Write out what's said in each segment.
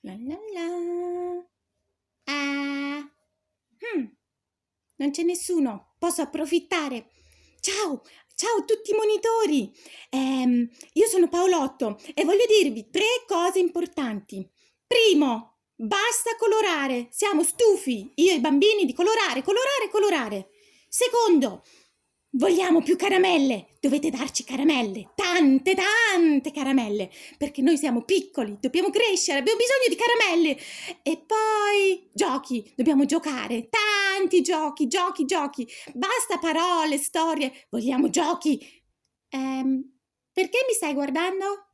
La la la. Ah. Non c'è nessuno. Posso approfittare. Ciao, ciao a tutti i monitori. Io sono Paolotto e voglio dirvi 3 cose importanti. Primo, basta colorare. Siamo stufi, io e i bambini, di colorare, colorare, colorare. Secondo, vogliamo più caramelle. Dovete darci caramelle, tante, tante caramelle, perché noi siamo piccoli, dobbiamo crescere, abbiamo bisogno di caramelle. E poi giochi, dobbiamo giocare, tanti giochi, giochi, giochi. Basta parole, storie, vogliamo giochi. Perché mi stai guardando?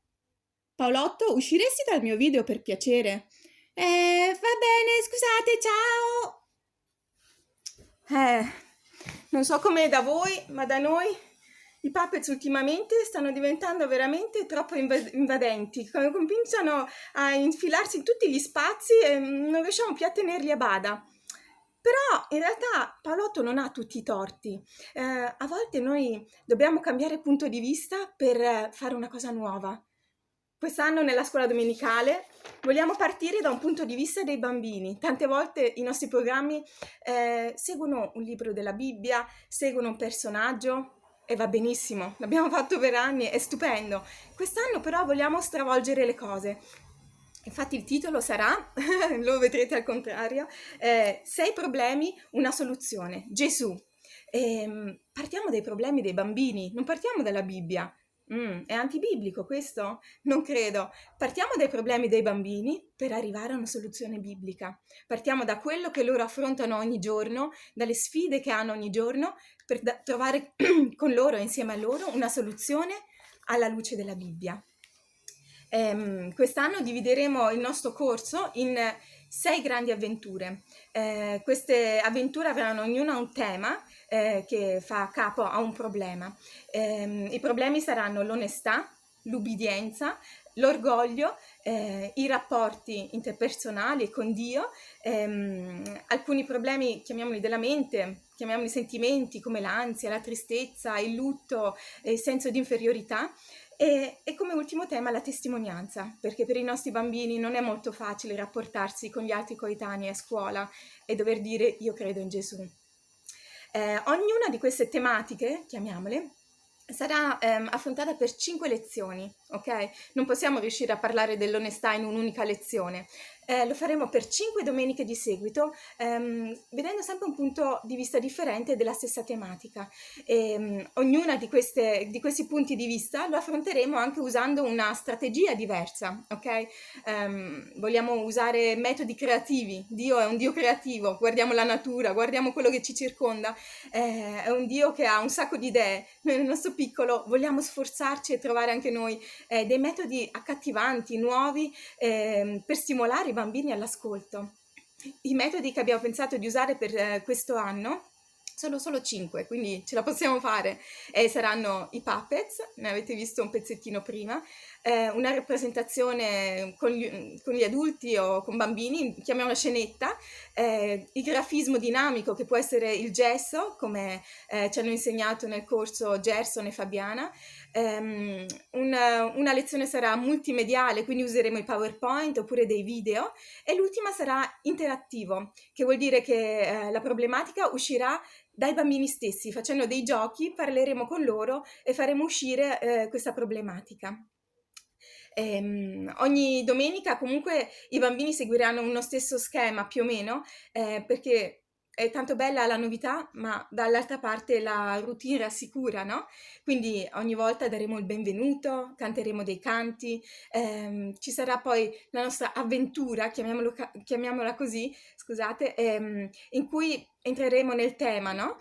Paolotto, usciresti dal mio video per piacere? Va bene, scusate, ciao. Non so com'è da voi, ma da noi i puppets ultimamente stanno diventando veramente troppo invadenti, cominciano a infilarsi in tutti gli spazi e non riusciamo più a tenerli a bada. Però in realtà Paolotto non ha tutti i torti. A volte noi dobbiamo cambiare punto di vista per fare una cosa nuova. Quest'anno nella scuola domenicale vogliamo partire da un punto di vista dei bambini. Tante volte i nostri programmi seguono un libro della Bibbia, seguono un personaggio e va benissimo, l'abbiamo fatto per anni, è stupendo. Quest'anno però vogliamo stravolgere le cose. Infatti il titolo sarà, lo vedrete al contrario, 6 problemi, una soluzione, Gesù. Partiamo dai problemi dei bambini, non partiamo dalla Bibbia. È antibiblico questo? Non credo. Partiamo dai problemi dei bambini per arrivare a una soluzione biblica. Partiamo da quello che loro affrontano ogni giorno, dalle sfide che hanno ogni giorno, per trovare con loro, insieme a loro, una soluzione alla luce della Bibbia. Quest'anno divideremo il nostro corso in 6 grandi avventure. Queste avventure avranno ognuna un tema che fa capo a un problema. I problemi saranno l'onestà, l'ubbidienza, l'orgoglio, i rapporti interpersonali con Dio, alcuni problemi, chiamiamoli della mente, chiamiamoli sentimenti come l'ansia, la tristezza, il lutto, il senso di inferiorità. E come ultimo tema la testimonianza, perché per i nostri bambini non è molto facile rapportarsi con gli altri coetanei a scuola e dover dire io credo in Gesù. Ognuna di queste tematiche, chiamiamole, sarà affrontata per 5 lezioni, ok? Non possiamo riuscire a parlare dell'onestà in un'unica lezione. Lo faremo per 5 domeniche di seguito, vedendo sempre un punto di vista differente della stessa tematica. Ognuna di questi punti di vista lo affronteremo anche usando una strategia diversa, ok? Vogliamo usare metodi creativi. Dio è un Dio creativo, guardiamo la natura, guardiamo quello che ci circonda, è un Dio che ha un sacco di idee. Noi nel nostro piccolo vogliamo sforzarci e trovare anche noi dei metodi accattivanti, nuovi, per stimolare i bambini all'ascolto. I metodi che abbiamo pensato di usare per questo anno sono solo 5, quindi ce la possiamo fare. Saranno i puppets, ne avete visto un pezzettino prima, una rappresentazione con gli adulti o con bambini, chiamiamola scenetta, il grafismo dinamico che può essere il gesso, come ci hanno insegnato nel corso Gerson e Fabiana. Una lezione sarà multimediale, quindi useremo i PowerPoint oppure dei video, e l'ultima sarà interattivo, che vuol dire che la problematica uscirà dai bambini stessi. Facendo dei giochi parleremo con loro e faremo uscire questa problematica. Ogni domenica comunque i bambini seguiranno uno stesso schema più o meno, perché è tanto bella la novità, ma dall'altra parte la routine rassicura, no? Quindi ogni volta daremo il benvenuto, canteremo dei canti, ci sarà poi la nostra avventura, chiamiamola così, scusate, in cui entreremo nel tema, no?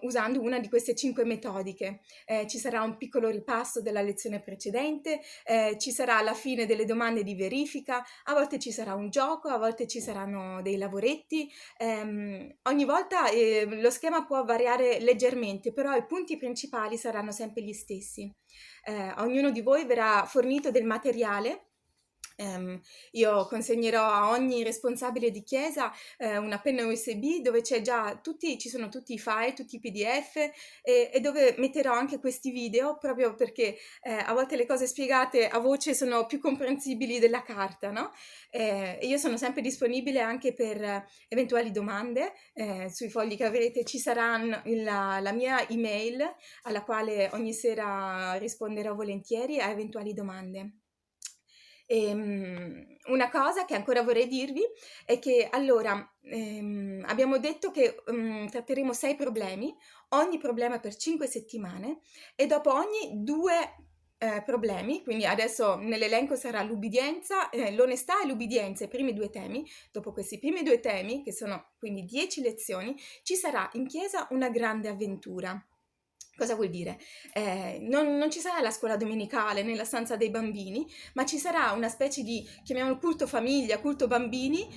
Usando una di queste 5 metodiche. Ci sarà un piccolo ripasso della lezione precedente, ci sarà la fine delle domande di verifica, a volte ci sarà un gioco, a volte ci saranno dei lavoretti. Ogni volta lo schema può variare leggermente, però i punti principali saranno sempre gli stessi. Ognuno di voi verrà fornito del materiale Io consegnerò a ogni responsabile di chiesa una penna USB dove ci sono tutti i file, tutti i PDF e dove metterò anche questi video proprio perché a volte le cose spiegate a voce sono più comprensibili della carta, no? E io sono sempre disponibile anche per eventuali domande sui fogli che avrete. Ci sarà la mia email alla quale ogni sera risponderò volentieri a eventuali domande. Una cosa che ancora vorrei dirvi è che allora abbiamo detto che tratteremo 6 problemi, ogni problema per 5 settimane e dopo ogni 2 problemi, quindi adesso nell'elenco sarà l'ubbidienza, l'onestà e l'ubbidienza, i primi 2 temi. Dopo questi primi 2 temi, che sono quindi 10 lezioni, ci sarà in chiesa una grande avventura. Cosa vuol dire? Non ci sarà la scuola domenicale nella stanza dei bambini, ma ci sarà una specie di, chiamiamolo culto famiglia, culto bambini,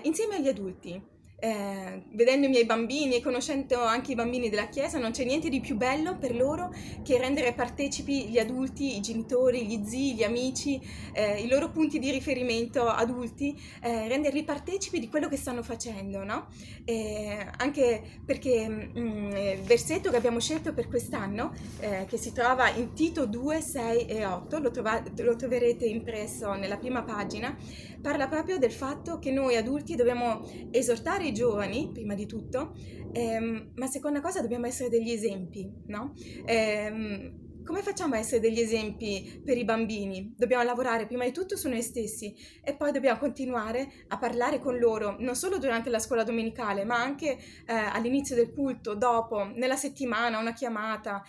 insieme agli adulti. Vedendo i miei bambini e conoscendo anche i bambini della chiesa, non c'è niente di più bello per loro che rendere partecipi gli adulti, i genitori, gli zii, gli amici, i loro punti di riferimento adulti, renderli partecipi di quello che stanno facendo, no? Anche perché il versetto che abbiamo scelto per quest'anno, che si trova in Tito 2, 6 e 8, lo troverete impresso nella prima pagina, parla proprio del fatto che noi adulti dobbiamo esortare i giovani, prima di tutto, ma seconda cosa dobbiamo essere degli esempi, no? Come facciamo a essere degli esempi per i bambini? Dobbiamo lavorare prima di tutto su noi stessi e poi dobbiamo continuare a parlare con loro, non solo durante la scuola domenicale, ma anche all'inizio del culto, dopo, nella settimana, una chiamata,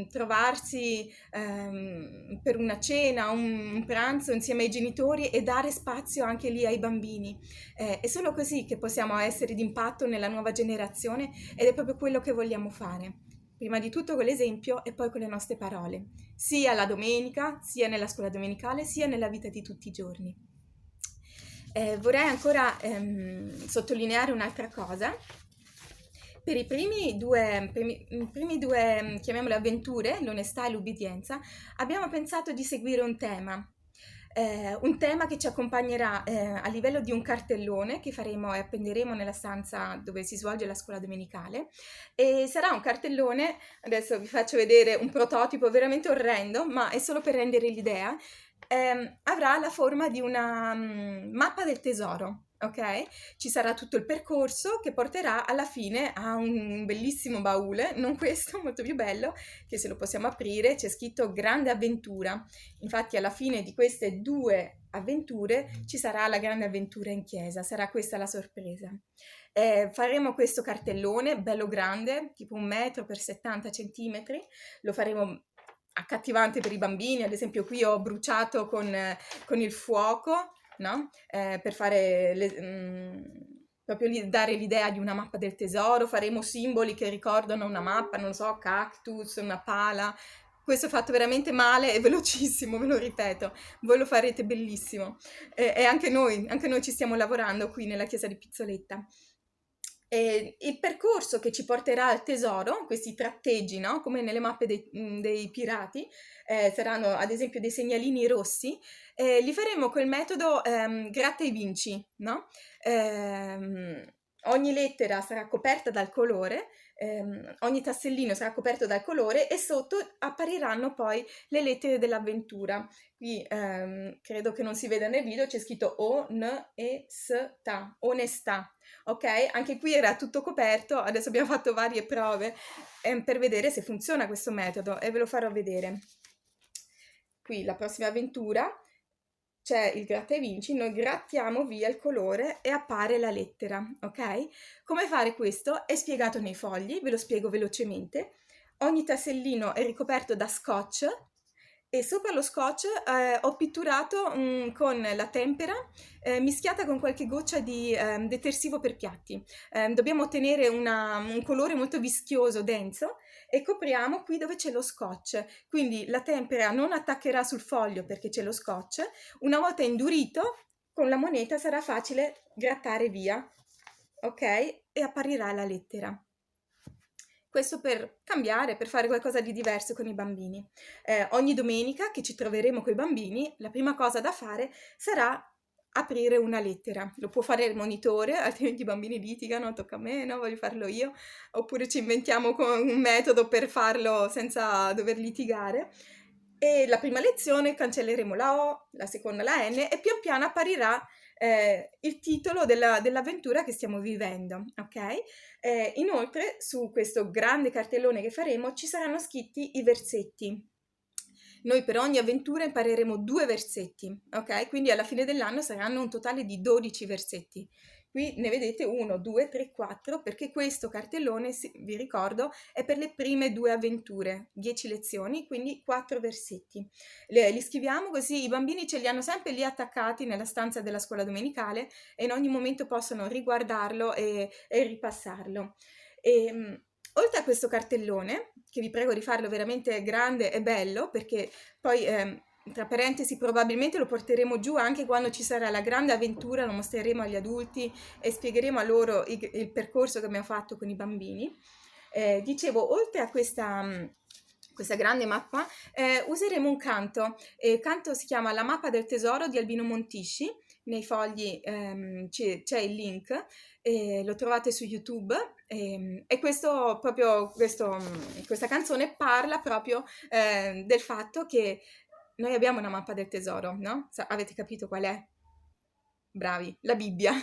trovarsi per una cena, un pranzo insieme ai genitori e dare spazio anche lì ai bambini. È solo così che possiamo essere d'impatto nella nuova generazione ed è proprio quello che vogliamo fare. Prima di tutto con l'esempio e poi con le nostre parole, sia la domenica, sia nella scuola domenicale, sia nella vita di tutti i giorni. Vorrei ancora sottolineare un'altra cosa. Per i primi due, chiamiamole avventure, l'onestà e l'ubbidienza, abbiamo pensato di seguire un tema che ci accompagnerà a livello di un cartellone che faremo e appenderemo nella stanza dove si svolge la scuola domenicale e sarà un cartellone, adesso vi faccio vedere un prototipo veramente orrendo, ma è solo per rendere l'idea, avrà la forma di una mappa del tesoro. Ok? Ci sarà tutto il percorso che porterà alla fine a un bellissimo baule, non questo, molto più bello, che se lo possiamo aprire c'è scritto Grande Avventura. Infatti alla fine di queste 2 avventure ci sarà la grande avventura in chiesa, sarà questa la sorpresa. Faremo questo cartellone bello grande, tipo 1 metro per 70 centimetri, lo faremo accattivante per i bambini, ad esempio qui ho bruciato con il fuoco, no? Per fare proprio dare l'idea di una mappa del tesoro, faremo simboli che ricordano una mappa, non so, cactus, una pala. Questo è fatto veramente male e velocissimo, ve lo ripeto, voi lo farete bellissimo. E anche noi ci stiamo lavorando qui nella chiesa di Pizzoletta. Il percorso che ci porterà al tesoro, questi tratteggi, no? Come nelle mappe dei pirati, saranno ad esempio dei segnalini rossi, li faremo col metodo gratta e vinci, no? Ogni lettera sarà coperta dal colore, ogni tassellino sarà coperto dal colore e sotto appariranno poi le lettere dell'avventura. Qui credo che non si veda nel video, c'è scritto onestà, onestà. Ok, anche qui era tutto coperto, adesso abbiamo fatto varie prove per vedere se funziona questo metodo e ve lo farò vedere. Qui la prossima avventura c'è il gratta e vinci, noi grattiamo via il colore e appare la lettera, ok? Come fare questo è spiegato nei fogli, ve lo spiego velocemente. Ogni tassellino è ricoperto da scotch e sopra lo scotch ho pitturato con la tempera mischiata con qualche goccia di detersivo per piatti. Dobbiamo ottenere un colore molto vischioso, denso e copriamo qui dove c'è lo scotch. Quindi la tempera non attaccherà sul foglio perché c'è lo scotch. Una volta indurito, con la moneta sarà facile grattare via, ok? E apparirà la lettera. Questo per cambiare, per fare qualcosa di diverso con i bambini. Ogni domenica che ci troveremo coi bambini, la prima cosa da fare sarà aprire una lettera. Lo può fare il monitore, altrimenti i bambini litigano, tocca a me, no, voglio farlo io, oppure ci inventiamo un metodo per farlo senza dover litigare. E la prima lezione cancelleremo la O, la seconda la N e pian piano apparirà il titolo dell'avventura che stiamo vivendo, ok? Inoltre, su questo grande cartellone che faremo ci saranno scritti i versetti. Noi per ogni avventura impareremo 2 versetti, ok? Quindi alla fine dell'anno saranno un totale di 12 versetti. Qui ne vedete 1, 2, 3, 4, perché questo cartellone, vi ricordo, è per le prime 2 avventure, 10 lezioni, quindi 4 versetti. Li scriviamo così i bambini ce li hanno sempre lì attaccati nella stanza della scuola domenicale e in ogni momento possono riguardarlo e ripassarlo. Oltre a questo cartellone, che vi prego di farlo veramente grande e bello, perché poi tra parentesi probabilmente lo porteremo giù anche quando ci sarà la grande avventura, lo mostreremo agli adulti e spiegheremo a loro il percorso che abbiamo fatto con i bambini. Dicevo, oltre a questa grande mappa, useremo un canto. Il canto si chiama La mappa del tesoro di Albino Montisci. Nei fogli c'è il link, lo trovate su YouTube e questa canzone parla proprio del fatto che noi abbiamo una mappa del tesoro, no? Avete capito qual è? Bravi, la Bibbia.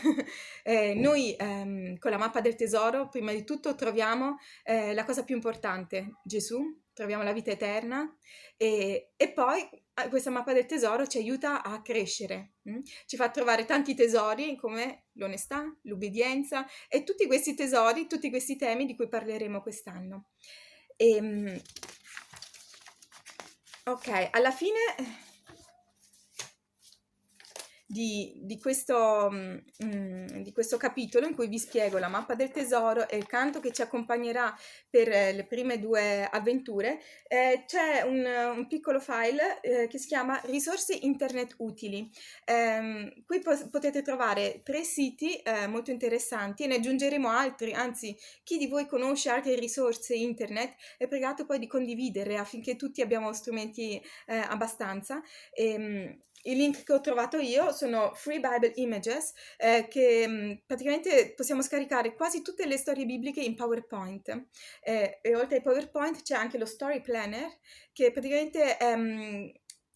Noi con la mappa del tesoro, prima di tutto troviamo la cosa più importante, Gesù, troviamo la vita eterna e poi questa mappa del tesoro ci aiuta a crescere, ci fa trovare tanti tesori come l'onestà, l'ubbidienza e tutti questi tesori, tutti questi temi di cui parleremo quest'anno. Ok, alla fine di questo capitolo in cui vi spiego la mappa del tesoro e il canto che ci accompagnerà per le prime 2 avventure, c'è un piccolo file che si chiama risorse internet utili. Qui potete trovare 3 siti molto interessanti e ne aggiungeremo altri, anzi chi di voi conosce altre risorse internet è pregato poi di condividere affinché tutti abbiamo strumenti abbastanza. I link che ho trovato io sono Free Bible Images, che praticamente possiamo scaricare quasi tutte le storie bibliche in PowerPoint. E oltre ai PowerPoint c'è anche lo Story Planner, che praticamente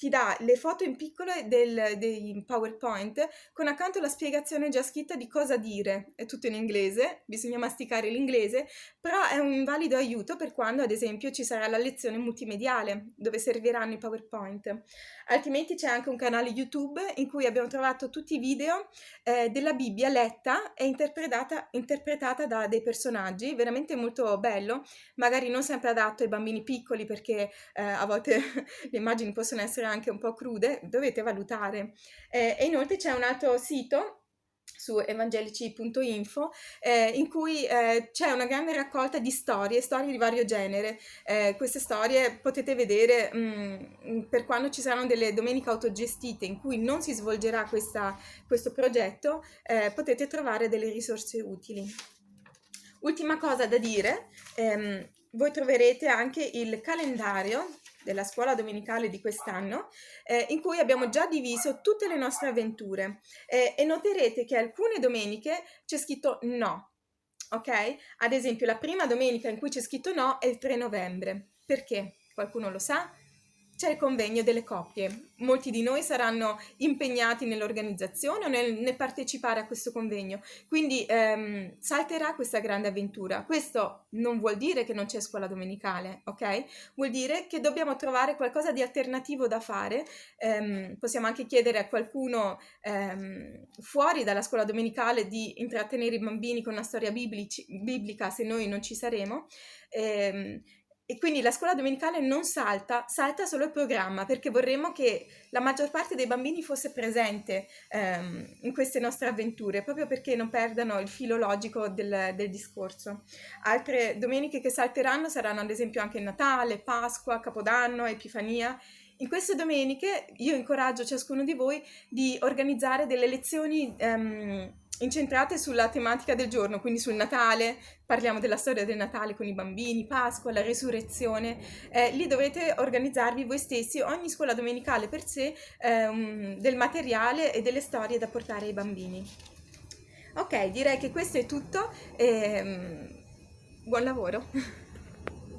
ti dà le foto in piccolo dei PowerPoint con accanto la spiegazione già scritta di cosa dire. È tutto in inglese, bisogna masticare l'inglese, però è un valido aiuto per quando, ad esempio, ci sarà la lezione multimediale, dove serviranno i PowerPoint. Altrimenti c'è anche un canale YouTube in cui abbiamo trovato tutti i video della Bibbia letta e interpretata da dei personaggi, veramente molto bello, magari non sempre adatto ai bambini piccoli perché a volte le immagini possono essere anche un po' crude, dovete valutare. E inoltre c'è un altro sito su evangelici.info in cui c'è una grande raccolta di storie di vario genere. Queste storie potete vedere per quando ci saranno delle domeniche autogestite in cui non si svolgerà questo progetto, potete trovare delle risorse utili. Ultima cosa da dire, voi troverete anche il calendario della scuola domenicale di quest'anno, in cui abbiamo già diviso tutte le nostre avventure e noterete che alcune domeniche c'è scritto no, ok? Ad esempio la prima domenica in cui c'è scritto no è il 3 novembre. Perché? Qualcuno lo sa? C'è il convegno delle coppie. Molti di noi saranno impegnati nell'organizzazione o nel partecipare a questo convegno, quindi salterà questa grande avventura. Questo non vuol dire che non c'è scuola domenicale, ok? Vuol dire che dobbiamo trovare qualcosa di alternativo da fare. Possiamo anche chiedere a qualcuno fuori dalla scuola domenicale di intrattenere i bambini con una storia biblica se noi non ci saremo. E quindi la scuola domenicale non salta solo il programma, perché vorremmo che la maggior parte dei bambini fosse presente in queste nostre avventure, proprio perché non perdano il filo logico del discorso. Altre domeniche che salteranno saranno ad esempio anche Natale, Pasqua, Capodanno, Epifania. In queste domeniche io incoraggio ciascuno di voi di organizzare delle lezioni incentrate sulla tematica del giorno, quindi sul Natale, parliamo della storia del Natale con i bambini, Pasqua, la resurrezione. Lì dovete organizzarvi voi stessi, ogni scuola domenicale per sé, del materiale e delle storie da portare ai bambini. Ok, direi che questo è tutto. Buon lavoro!